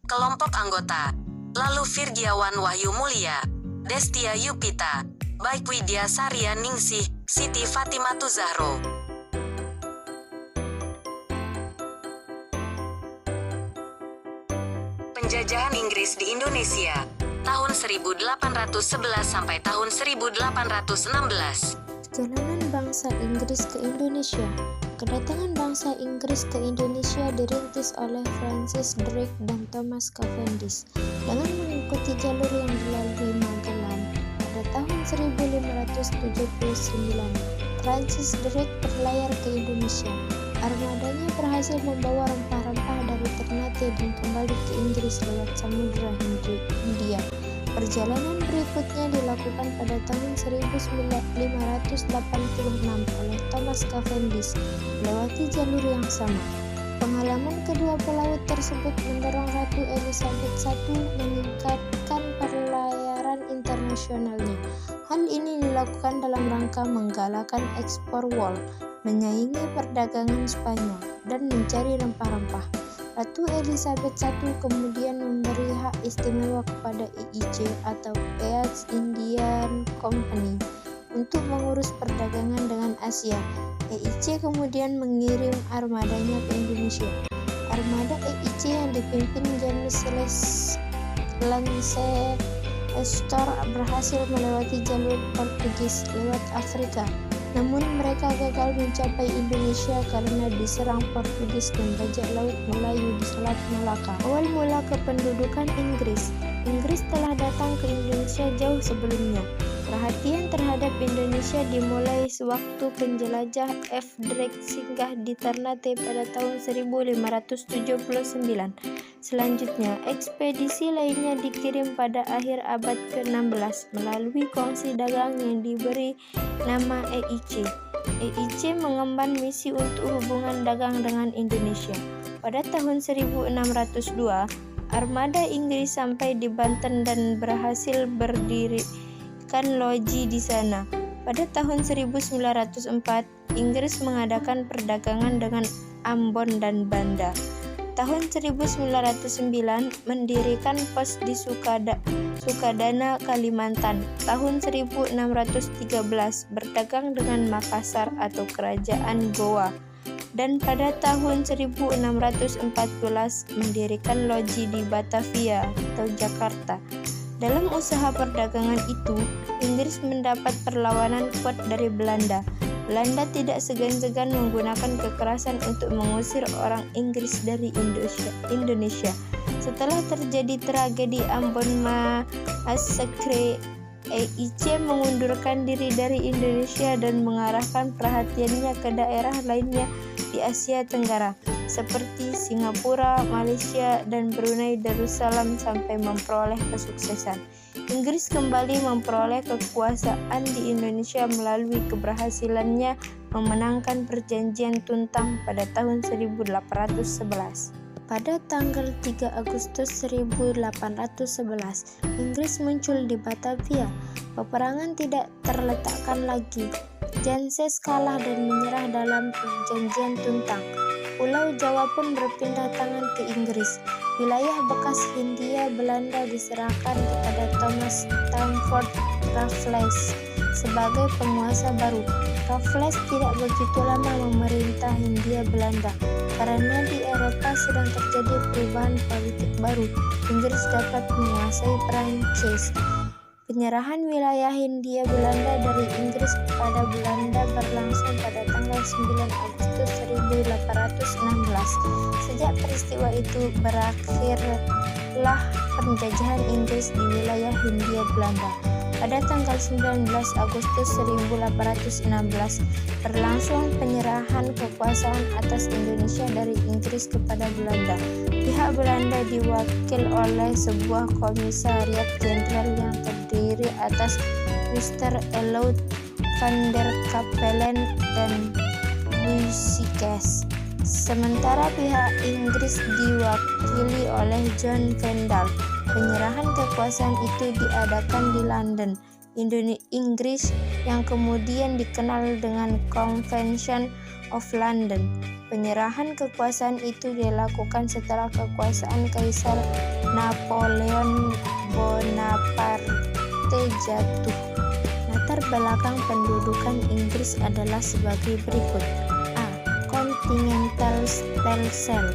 Kelompok anggota: Lalu Virgiawan Wahyu Mulia, Destia Yupita, Baik Widya Sarya Ningsih, Siti Fatimatu Zahro. Penjajahan Inggris di Indonesia tahun 1811 sampai tahun 1816. Perjalanan bangsa Inggris ke Indonesia. Kedatangan bangsa Inggris ke Indonesia dirintis oleh Francis Drake dan Thomas Cavendish dengan mengikuti jalur yang dilalui Magellan. Pada tahun 1579, Francis Drake berlayar ke Indonesia. Armadanya berhasil membawa rempah-rempah dari Ternate dan kembali ke Inggris lewat Samudra Hindia. Perjalanan berikutnya dilakukan pada tahun 1586 oleh Thomas Cavendish melewati jalur yang sama. Pengalaman kedua pelaut tersebut mendorong Ratu Elizabeth I meningkatkan pelayaran internasionalnya. Hal ini dilakukan dalam rangka menggalakkan ekspor wol, menyaingi perdagangan Spanyol, dan mencari rempah-rempah. Ratu Elizabeth I kemudian memberi hak istimewa kepada EIC atau East Indian Company untuk mengurus perdagangan dengan Asia. EIC kemudian mengirim armadanya ke Indonesia. Armada EIC yang dipimpin James Lancaster berhasil melewati jalur Portugis lewat Afrika. Namun mereka gagal mencapai Indonesia karena diserang Portugis dan bajak laut Melayu di Selat Malaka. Awal mula kependudukan Inggris. Inggris telah datang ke Indonesia jauh sebelumnya. Perhatian terhadap Indonesia dimulai sewaktu penjelajah F. Drake singgah di Ternate pada tahun 1579. Selanjutnya, ekspedisi lainnya dikirim pada akhir abad ke-16 melalui kongsi dagang yang diberi nama EIC. EIC mengemban misi untuk hubungan dagang dengan Indonesia. Pada tahun 1602, armada Inggris sampai di Banten dan berhasil berdirikan loji di sana. Pada tahun 1904, Inggris mengadakan perdagangan dengan Ambon dan Banda. Tahun 1909 mendirikan pos di Sukadana, Kalimantan. Tahun 1613 berdagang dengan Makassar atau Kerajaan Goa. Dan pada tahun 1614 mendirikan loji di Batavia atau Jakarta. Dalam usaha perdagangan itu, Inggris mendapat perlawanan kuat dari Belanda. Belanda tidak segan-segan menggunakan kekerasan untuk mengusir orang Inggris dari Indonesia. Setelah terjadi tragedi Ambon Massacre, EIC mengundurkan diri dari Indonesia dan mengarahkan perhatiannya ke daerah lainnya di Asia Tenggara, seperti Singapura, Malaysia, dan Brunei Darussalam sampai memperoleh kesuksesan. Inggris kembali memperoleh kekuasaan di Indonesia melalui keberhasilannya memenangkan Perjanjian Tuntang pada tahun 1811. Pada tanggal 3 Agustus 1811, Inggris muncul di Batavia. Peperangan tidak terletakkan lagi. Janses kalah dan menyerah dalam Perjanjian Tuntang. Pulau Jawa pun berpindah tangan ke Inggris. Wilayah bekas Hindia Belanda diserahkan kepada Thomas Stamford Raffles sebagai penguasa baru. Raffles tidak begitu lama memerintah Hindia Belanda karena di Eropa sedang terjadi perubahan politik baru. Inggris dapat menguasai Prancis. Penyerahan wilayah Hindia Belanda dari Inggris kepada Belanda berlangsung pada tanggal 9 Agustus 1816. Sejak peristiwa itu berakhirlah penjajahan Inggris di wilayah Hindia Belanda. Pada tanggal 19 Agustus 1816 berlangsung penyerahan kekuasaan atas Indonesia dari Inggris kepada Belanda. Pihak Belanda diwakil oleh sebuah komisariat jenderal yang terdiri atas Mr. Elout van der Capellen dan Muisykes. Sementara pihak Inggris diwakili oleh John Kendall. Penyerahan kekuasaan itu diadakan di London, Inggris, yang kemudian dikenal dengan Convention of London. Penyerahan kekuasaan itu dilakukan setelah kekuasaan Kaisar Napoleon Bonaparte jatuh. Latar belakang pendudukan Inggris adalah sebagai berikut. A. Continental Style Sail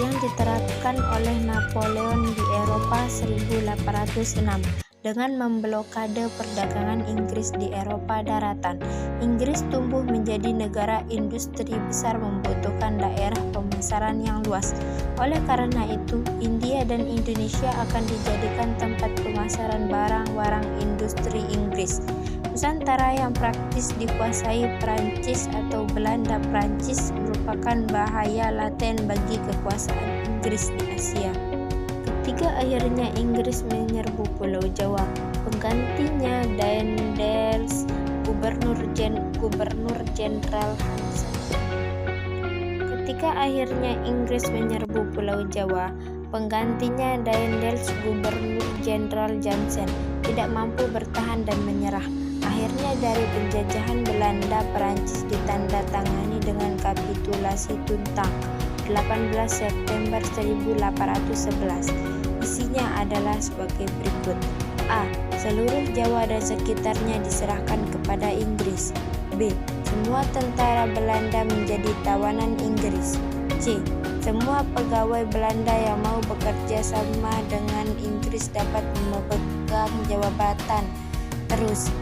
yang diterapkan oleh Napoleon di Eropa 1806 dengan memblokade perdagangan Inggris di Eropa daratan. Inggris tumbuh menjadi negara industri besar membutuhkan daerah pemasaran yang luas. Oleh karena itu, India dan Indonesia akan dijadikan tempat pemasaran barang-barang industri Inggris. Nusantara yang praktis dikuasai Prancis atau Belanda Prancis merupakan bahaya laten bagi kekuasaan Inggris di Asia. Ketika akhirnya Inggris menyerbu Pulau Jawa, penggantinya Daendels, Gubernur Jenderal Hansen. Ketika akhirnya Inggris menyerbu Pulau Jawa, penggantinya Daendels, Gubernur Jenderal Jansen, tidak mampu bertahan dan menyerah. Akhirnya dari penjajahan Belanda, Perancis ditandatangani dengan kapitulasi Tuntang 18 September 1811. Isinya adalah sebagai berikut. A. Seluruh Jawa dan sekitarnya diserahkan kepada Inggris. B. Semua tentara Belanda menjadi tawanan Inggris. C. Semua pegawai Belanda yang mau bekerja sama dengan Inggris dapat memegang jabatan terus.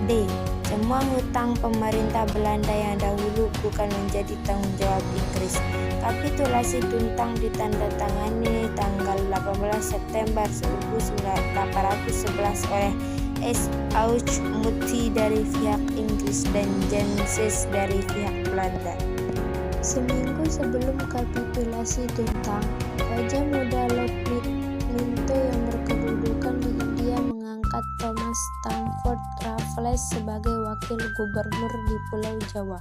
D. Semua hutang pemerintah Belanda yang dahulu bukan menjadi tanggung jawab Inggris. Kapitulasi Tuntang ditandatangani tanggal 18 September 1811 oleh S. Auchmuty dari pihak Inggris dan Janssens dari pihak Belanda. Seminggu sebelum kapitulasi Tuntang, Raja Muda Lord Minto yang berkedudukan di India mengangkat Thomas Stamford Raffles sebagai wakil gubernur di Pulau Jawa.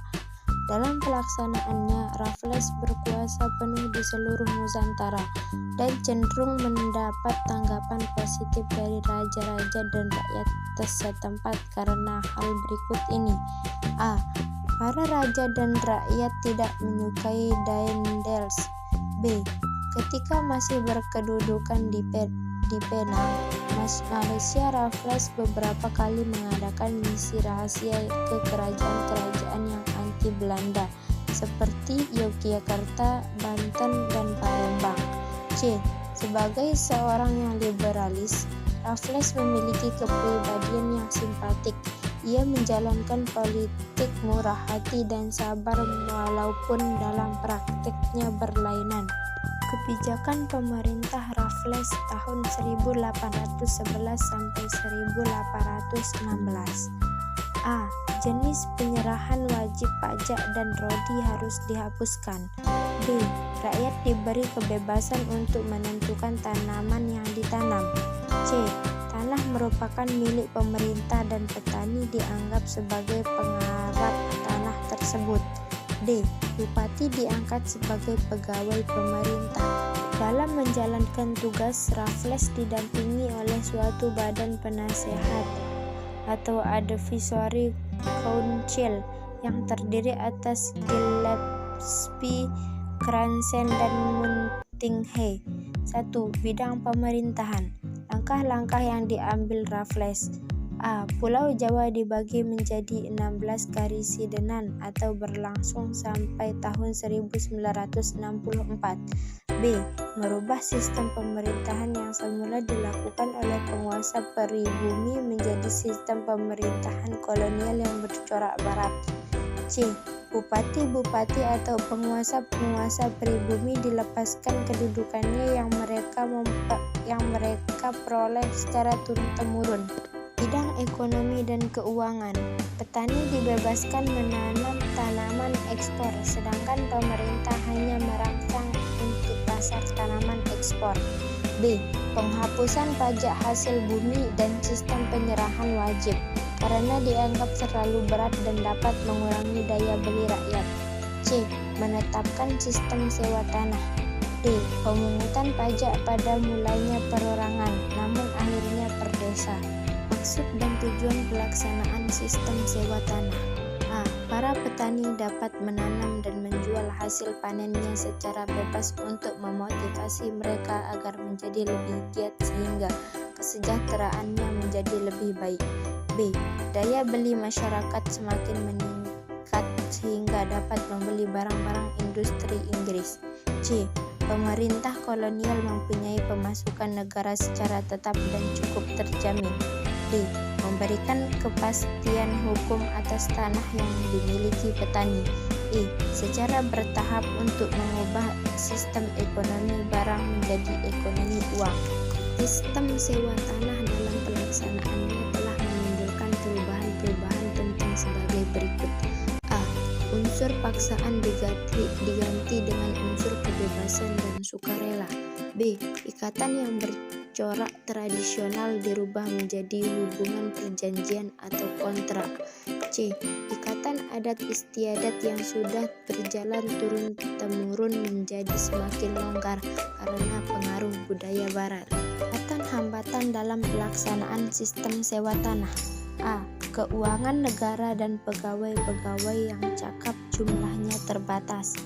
Dalam pelaksanaannya, Raffles berkuasa penuh di seluruh Nusantara dan cenderung mendapat tanggapan positif dari raja-raja dan rakyat setempat karena hal berikut ini. A. Para raja dan rakyat tidak menyukai Daendels. B. Ketika masih berkedudukan di Penang, Malaysia, Raffles beberapa kali mengadakan misi rahasia ke kerajaan-kerajaan yang anti Belanda seperti Yogyakarta, Banten, dan Palembang. C. Sebagai seorang yang liberalis, Raffles memiliki kepribadian yang simpatik. Ia menjalankan politik murah hati dan sabar walaupun dalam praktiknya berlainan. Kebijakan pemerintah Raffles tahun 1811 sampai 1816. A. Jenis penyerahan wajib pajak dan rodi harus dihapuskan. B. Rakyat diberi kebebasan untuk menentukan tanaman yang ditanam. C. Tanah merupakan milik pemerintah dan petani dianggap sebagai penggarap tanah tersebut. D. Bupati diangkat sebagai pegawai pemerintah. Dalam menjalankan tugas, Raffles didampingi oleh suatu badan penasehat atau advisory council yang terdiri atas Gillespie, Cranston, dan Muntinghay. 1. Bidang pemerintahan. Langkah-langkah yang diambil Raffles. A. Pulau Jawa dibagi menjadi 16 karisidenan atau berlangsung sampai tahun 1964. B. Merubah sistem pemerintahan yang semula dilakukan oleh penguasa pribumi menjadi sistem pemerintahan kolonial yang bercorak barat. C. Bupati-bupati atau penguasa-penguasa pribumi dilepaskan kedudukannya yang mereka peroleh secara turun-temurun. Bidang ekonomi dan keuangan. Petani dibebaskan menanam tanaman ekspor, sedangkan pemerintah hanya merancang untuk pasar tanaman ekspor. B. Penghapusan pajak hasil bumi dan sistem penyerahan wajib, karena dianggap terlalu berat dan dapat mengurangi daya beli rakyat. C. Menetapkan sistem sewa tanah. D. Pemungutan pajak pada mulanya perorangan, namun akhirnya per desa. Maksud dan tujuan pelaksanaan sistem sewa tanah. A. Para petani dapat menanam dan menjual hasil panennya secara bebas untuk memotivasi mereka agar menjadi lebih giat sehingga kesejahteraannya menjadi lebih baik. B. Daya beli masyarakat semakin meningkat sehingga dapat membeli barang-barang industri Inggris. C. Pemerintah kolonial mempunyai pemasukan negara secara tetap dan cukup terjamin. D. Memberikan kepastian hukum atas tanah yang dimiliki petani. E. Secara bertahap untuk mengubah sistem ekonomi barang menjadi ekonomi uang. Sistem sewa tanah dalam pelaksanaannya telah menimbulkan perubahan-perubahan penting sebagai berikut. A. Unsur paksaan diganti dengan unsur kebebasan dan sukarela. B. Ikatan yang bercorak tradisional dirubah menjadi hubungan perjanjian atau kontrak. C. Ikatan adat istiadat yang sudah berjalan turun-temurun menjadi semakin longgar karena pengaruh budaya barat. Hambatan dalam pelaksanaan sistem sewa tanah. A. Keuangan negara dan pegawai-pegawai yang cakap jumlahnya terbatas.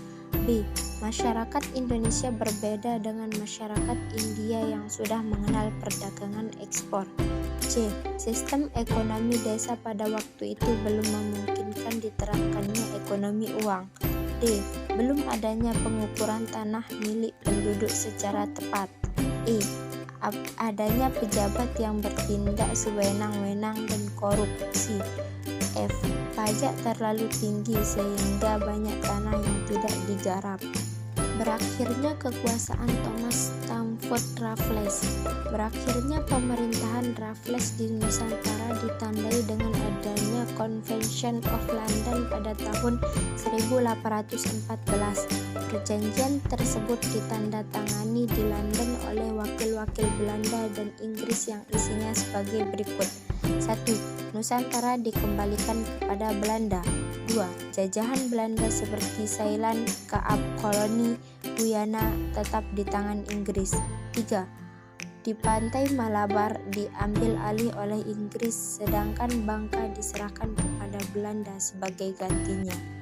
B. Masyarakat Indonesia berbeda dengan masyarakat India yang sudah mengenal perdagangan ekspor. C. Sistem ekonomi desa pada waktu itu belum memungkinkan diterapkannya ekonomi uang. D. Belum adanya pengukuran tanah milik penduduk secara tepat. E. Adanya pejabat yang bertindak sewenang-wenang dan korupsi. F. Pajak terlalu tinggi sehingga banyak tanah yang tidak digarap. Berakhirnya kekuasaan Thomas Stamford Raffles. Berakhirnya pemerintahan Raffles di Nusantara ditandai dengan adanya Convention of London pada tahun 1814. Perjanjian tersebut ditandatangani di London oleh wakil-wakil Belanda dan Inggris yang isinya sebagai berikut. 1. Nusantara dikembalikan kepada Belanda. 2. Jajahan Belanda seperti Ceylon, Kaap Koloni, Guyana tetap di tangan Inggris. 3. Di pantai Malabar diambil alih oleh Inggris sedangkan Bangka diserahkan kepada Belanda sebagai gantinya.